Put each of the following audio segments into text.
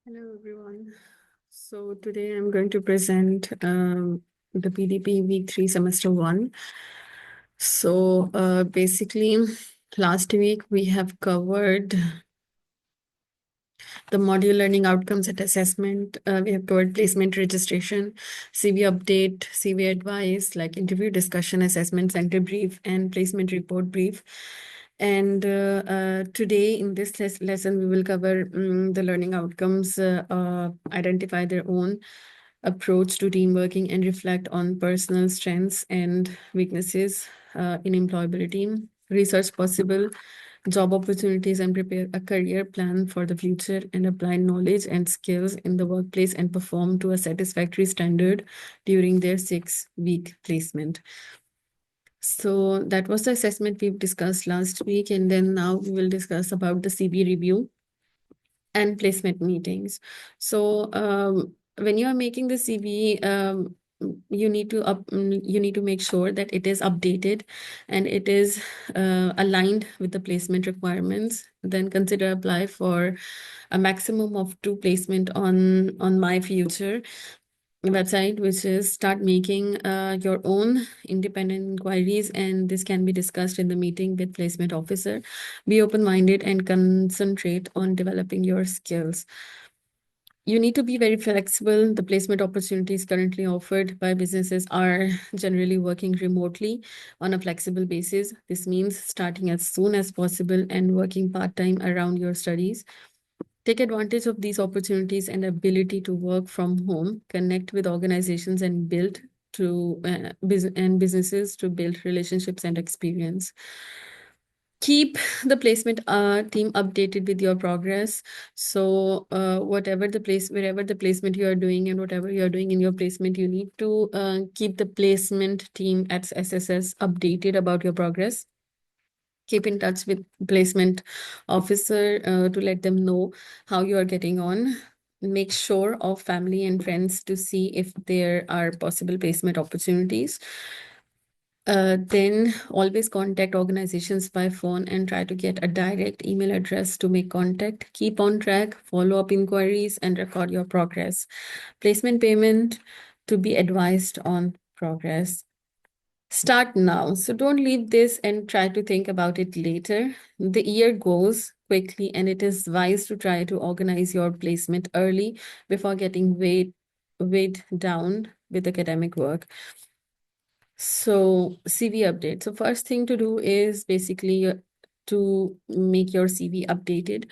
Hello, everyone. So today I'm going to present the PDP Week 3 Semester 1. So basically, last week we have covered the module learning outcomes and assessment. We have covered placement registration, CV update, CV advice, like interview discussion, assessment center brief, and placement report brief. And today in this lesson, we will cover the learning outcomes, identify their own approach to team working, and reflect on personal strengths and weaknesses in employability, research possible job opportunities, and prepare a career plan for the future, and apply knowledge and skills in the workplace and perform to a satisfactory standard during their 6-week placement. So that was the assessment we've discussed last week. And then now we will discuss about the CV review and placement meetings. So when you are making the CV, you need to make sure that it is updated and it is aligned with the placement requirements. Then consider apply for a maximum of 2 placement on My Future website, which is start making your own independent inquiries, and this can be discussed in the meeting with placement officer. Be open-minded and concentrate on developing your skills. You need to be very flexible. The placement opportunities currently offered by businesses are generally working remotely on a flexible basis. This means starting as soon as possible and working part-time around your studies. Take advantage of these opportunities and ability to work from home, connect with organizations, and build businesses to build relationships and experience. Keep the placement team updated with your progress. So wherever the placement you are doing and whatever you are doing in your placement, you need to keep the placement team at SSS updated about your progress. Keep in touch with placement officer to let them know how you are getting on. Make sure of family and friends to see if there are possible placement opportunities. Then always contact organizations by phone and try to get a direct email address to make contact. Keep on track, follow up inquiries, and record your progress. Placement payment to be advised on progress. Start now. So don't leave this and try to think about it later. The year goes quickly, and it is wise to try to organize your placement early before getting weighed down with academic work. So CV update. So first thing to do is basically to make your CV updated.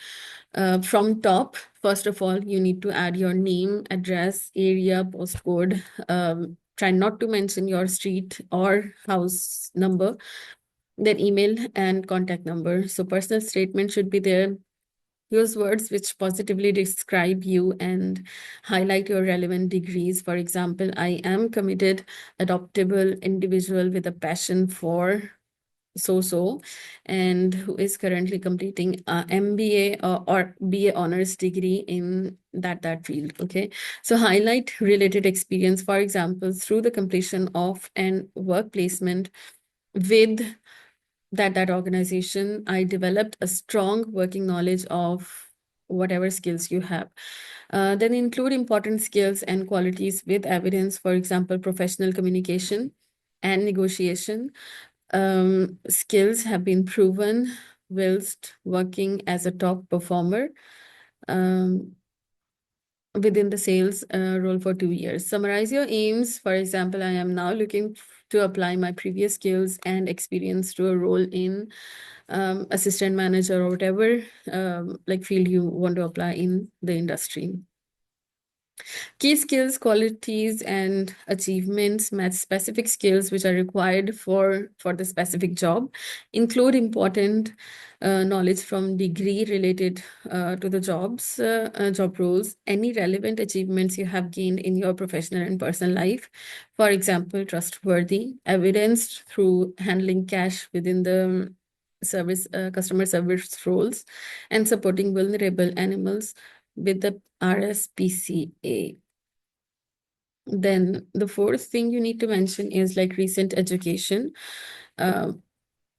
From top, first of all, you need to add your name, address, area, postcode. Try not to mention your street or house number, then email and contact number. So personal statement should be there. Use words which positively describe you and highlight your relevant degrees. For example, I am committed, adaptable individual with a passion for so and who is currently completing a MBA or BA honors degree in that field. Okay, so highlight related experience, for example, through the completion of an work placement with that organization, I developed a strong working knowledge of whatever skills you have. Then include important skills and qualities with evidence, for example, professional communication and negotiation. Skills have been proven whilst working as a top performer within the sales role for 2 years. Summarize your aims. For example, I am now looking to apply my previous skills and experience to a role in assistant manager or whatever like field you want to apply in the industry. Key skills, qualities, and achievements match specific skills which are required for the specific job. Include important knowledge from degree related to the job roles. Any relevant achievements you have gained in your professional and personal life. For example, trustworthy, evidenced through handling cash within the customer service roles, and supporting vulnerable animals with the RSPCA. Then the fourth thing you need to mention is like recent education,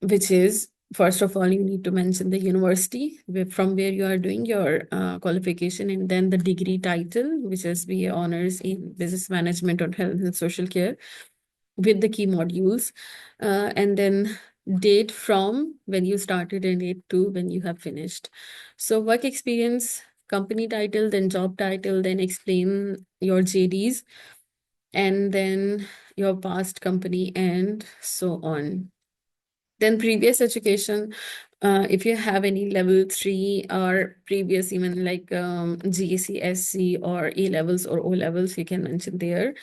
which is First of all, you need to mention the university from where you are doing your qualification, and then the degree title, which is BA Honors in Business Management or Health and Social Care, with the key modules, and then date from when you started and date to when you have finished. So work experience, company title, then job title, then explain your JDs, and then your past company, and so on. Then previous education, if you have any level 3 or previous, even like GC, SC, or A levels or O levels, you can mention there.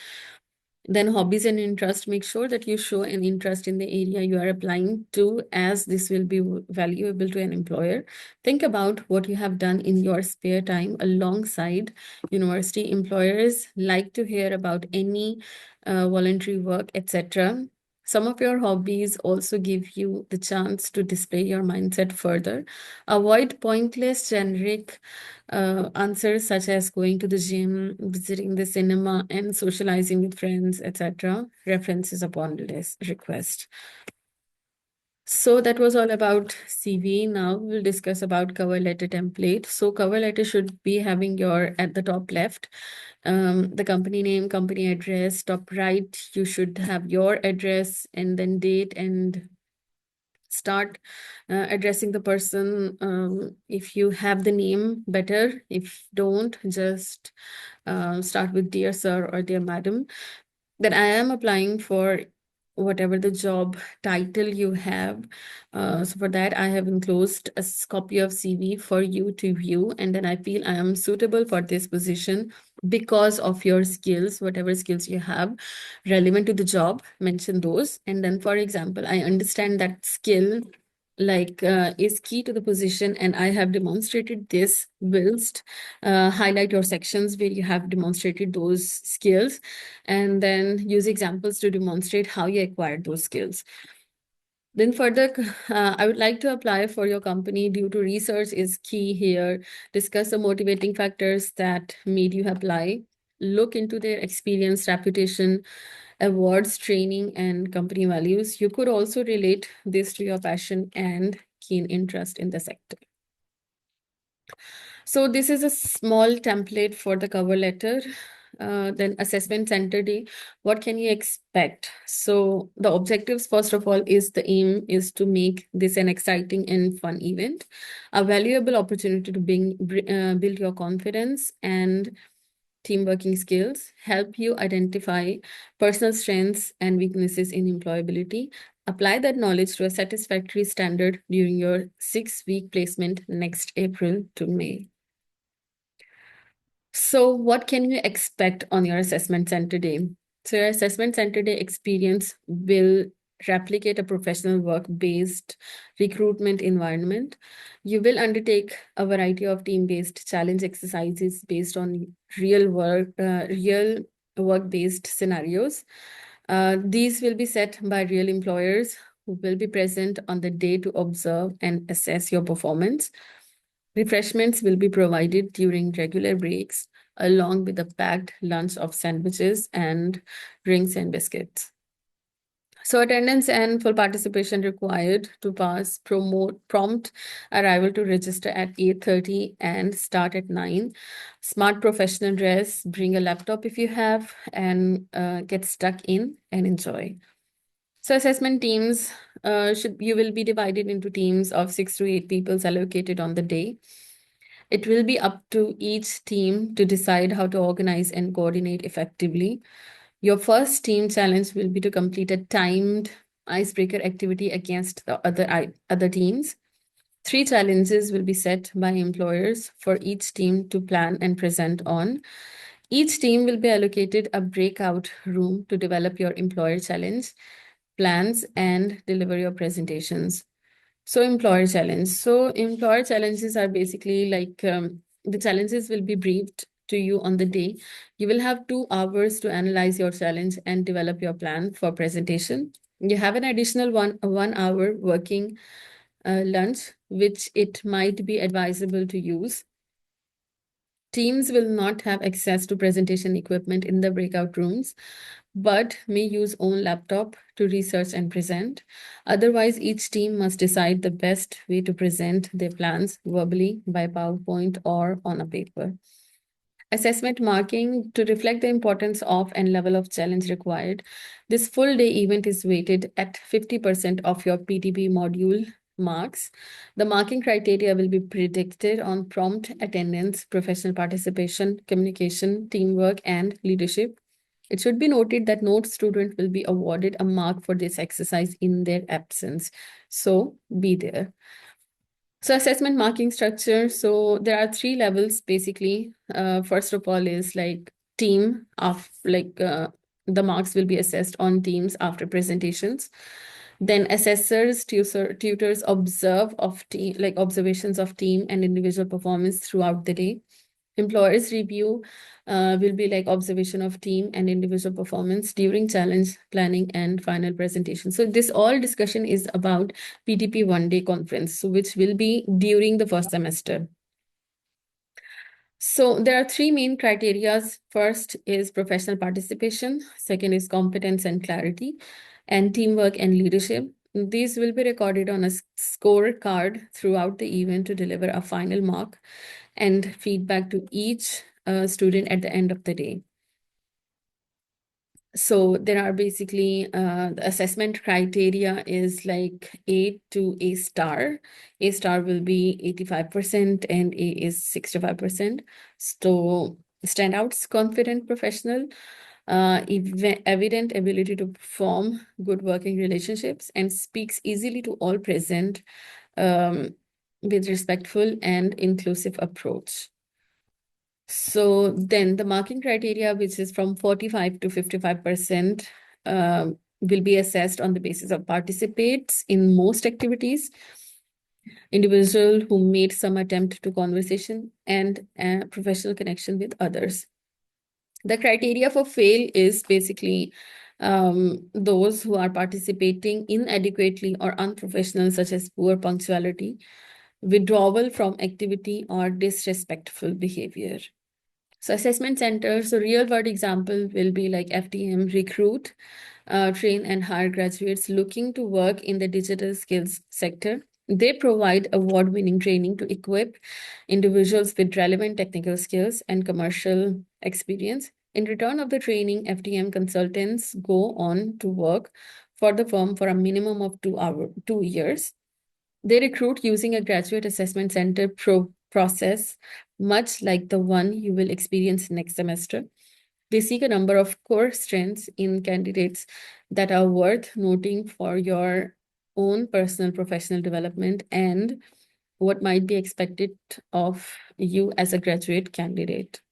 Then hobbies and interest, make sure that you show an interest in the area you are applying to, as this will be valuable to an employer. Think about what you have done in your spare time alongside university. Employers like to hear about any voluntary work, etc. Some of your hobbies also give you the chance to display your mindset further. Avoid pointless, generic answers such as going to the gym, visiting the cinema, and socializing with friends, etc. References upon this request. So that was all about CV. Now we'll discuss about cover letter template. So cover letter should be having your, at the top left, the company name, company address. Top right, you should have your address, and then date, and start addressing the person. If you have the name, better. If don't, just start with dear sir or dear madam. Then I am applying for whatever the job title you have. So for that, I have enclosed a copy of CV for you to view. And then I feel I am suitable for this position because of your skills, whatever skills you have relevant to the job, mention those. And then, for example, I understand that skill is key to the position, and I have demonstrated this. Whilst highlight your sections where you have demonstrated those skills, and then use examples to demonstrate how you acquired those skills. Then further, I would like to apply for your company due to research is key here. Discuss the motivating factors that made you apply. Look into their experience, reputation, awards, training, and company values. You could also relate this to your passion and keen interest in the sector. So this is a small template for the cover letter. Then assessment center day, what can you expect? So the objectives, first of all, is the aim is to make this an exciting and fun event, a valuable opportunity to build your confidence and team working skills, help you identify personal strengths and weaknesses in employability, apply that knowledge to a satisfactory standard during your 6-week placement next April to May. So what can you expect on your assessment center day? So your assessment center day experience will replicate a professional work-based recruitment environment. You will undertake a variety of team-based challenge exercises based on real work-based scenarios. These will be set by real employers who will be present on the day to observe and assess your performance. Refreshments will be provided during regular breaks, along with a packed lunch of sandwiches and drinks and biscuits. So attendance and full participation required to pass. Prompt arrival to register at 8:30 and start at 9. Smart professional dress, bring a laptop if you have, and get stuck in and enjoy. So assessment teams, you will be divided into teams of 6 to 8 people allocated on the day. It will be up to each team to decide how to organize and coordinate effectively. Your first team challenge will be to complete a timed icebreaker activity against the other teams. 3 challenges will be set by employers for each team to plan and present on. Each team will be allocated a breakout room to develop your employer challenge plans and deliver your presentations. So employer challenge. So employer challenges are basically the challenges will be briefed to you on the day. You will have 2 hours to analyze your challenge and develop your plan for presentation. You have an additional 1 hour working lunch, which it might be advisable to use. Teams will not have access to presentation equipment in the breakout rooms. but may use own laptop to research and present. Otherwise, each team must decide the best way to present their plans verbally by PowerPoint or on a paper. Assessment marking to reflect the importance of and level of challenge required. This full day event is weighted at 50% of your PDP module marks. The marking criteria will be predicted on prompt attendance, professional participation, communication, teamwork, and leadership. It should be noted that no student will be awarded a mark for this exercise in their absence. So be there. So assessment marking structure. So there are three levels basically. First of all is like team of the marks will be assessed on teams after presentations. Then assessors, tutors observe of team like observations of team and individual performance throughout the day. Employers review will be like observation of team and individual performance during challenge planning and final presentation. So this all discussion is about PDP one day conference, so which will be during the first semester. So there are three main criterias. First is professional participation. Second is competence and clarity, and teamwork and leadership. These will be recorded on a scorecard throughout the event to deliver a final mark and feedback to each student at the end of the day. So there are basically the assessment criteria is like A to A star. A star will be 85% and A is 65%. So standouts, confident professional, evident ability to form good working relationships and speaks easily to all present with respectful and inclusive approach. So then the marking criteria, which is from 45 to 55%, will be assessed on the basis of participates in most activities, individual who made some attempt to conversation, and professional connection with others. The criteria for fail is basically those who are participating inadequately or unprofessional, such as poor punctuality, withdrawal from activity, or disrespectful behavior. So assessment centers, so real world example will be like FDM recruit, train and hire graduates looking to work in the digital skills sector. They provide award-winning training to equip individuals with relevant technical skills and commercial experience. In return of the training, FDM consultants go on to work for the firm for a minimum of 2 years. They recruit using a graduate assessment center process, much like the one you will experience next semester. They seek a number of core strengths in candidates that are worth noting for your own personal professional development and what might be expected of you as a graduate candidate.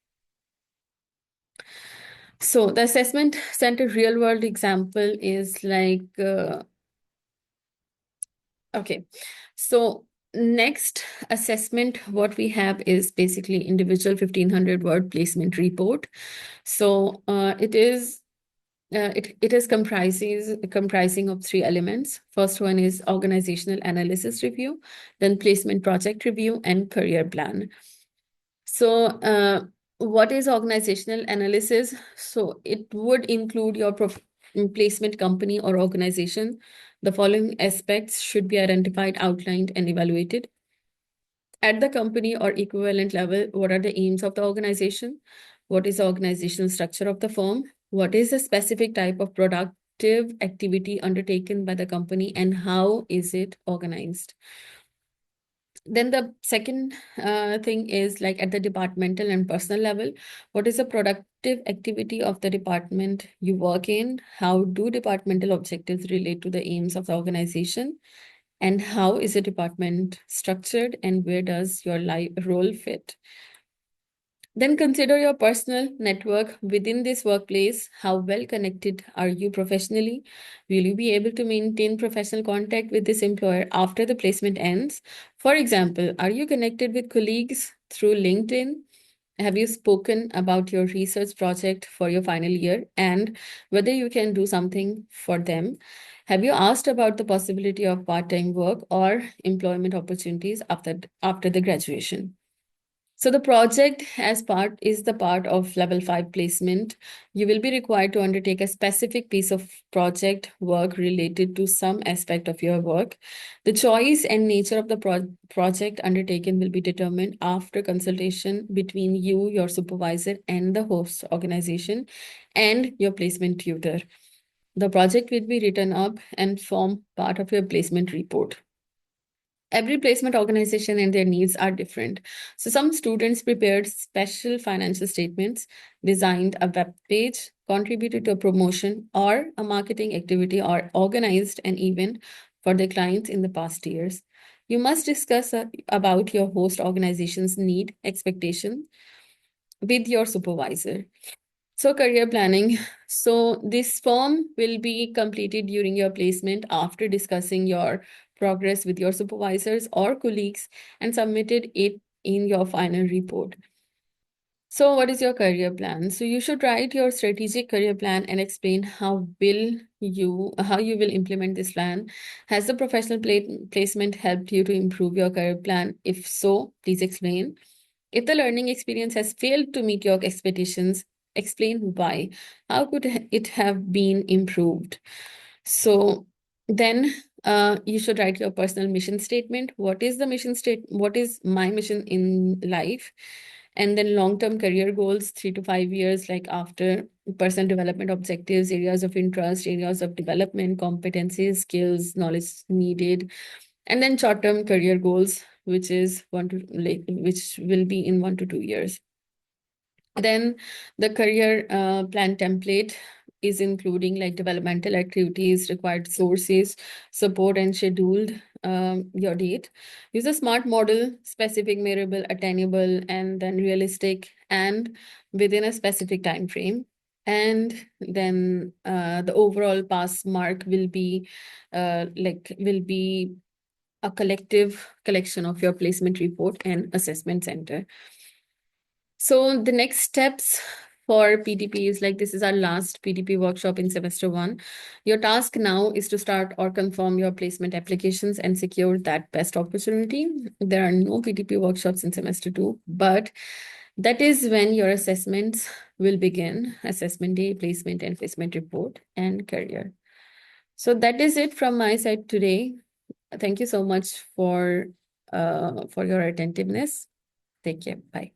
So the assessment center real world example is like, okay. So next assessment, what we have is basically individual 1500 word placement report. So it is comprising of three elements. First one is organizational analysis review, then placement project review, and career plan. So what is organizational analysis? So it would include your placement company or organization. The following aspects should be identified, outlined, and evaluated. At the company or equivalent level, what are the aims of the organization? What is the organizational structure of the firm? What is the specific type of productive activity undertaken by the company and how is it organized? Then the second thing is like at the departmental and personal level, what is the productive activity of the department you work in? How do departmental objectives relate to the aims of the organization? And how is the department structured and where does your role fit? Then consider your personal network within this workplace. How well connected are you professionally? Will you be able to maintain professional contact with this employer after the placement ends? For example, are you connected with colleagues through LinkedIn? Have you spoken about your research project for your final year and whether you can do something for them? Have you asked about the possibility of part-time work or employment opportunities after the graduation? So the project is the part of level 5 placement. You will be required to undertake a specific piece of project work related to some aspect of your work. The choice and nature of the project undertaken will be determined after consultation between you, your supervisor, and the host organization and your placement tutor. The project will be written up and form part of your placement report. Every placement organization and their needs are different. So some students prepared special financial statements, designed a web page, contributed to a promotion or a marketing activity, or organized an event for their clients in the past years. You must discuss about your host organization's need, expectation with your supervisor. So career planning. So this form will be completed during your placement after discussing your progress with your supervisors or colleagues and submitted it in your final report. So what is your career plan? So you should write your strategic career plan and explain how you will implement this plan. Has the professional placement helped you to improve your career plan? If so, please explain. If the learning experience has failed to meet your expectations, explain why. How could it have been improved? So then you should write your personal mission statement. What is the mission statement? What is my mission in life? And then long-term career goals, 3 to 5 years, like after personal development objectives, areas of interest, areas of development, competencies, skills, knowledge needed, and then short-term career goals, which will be in 1 to 2 years. Then the career plan template is including like developmental activities, required sources, support, and scheduled your date. Use a SMART model: specific, measurable, attainable, and then realistic, and within a specific time frame. And then the overall pass mark will be a collective collection of your placement report and assessment center. So the next steps for PDP is like, this is our last PDP workshop in semester 1. Your task now is to start or confirm your placement applications and secure that best opportunity. There are no PDP workshops in semester 2, but that is when your assessments will begin: assessment day, placement and placement report, and career. So that is it from my side today. Thank you so much for your attentiveness. Take care. Bye.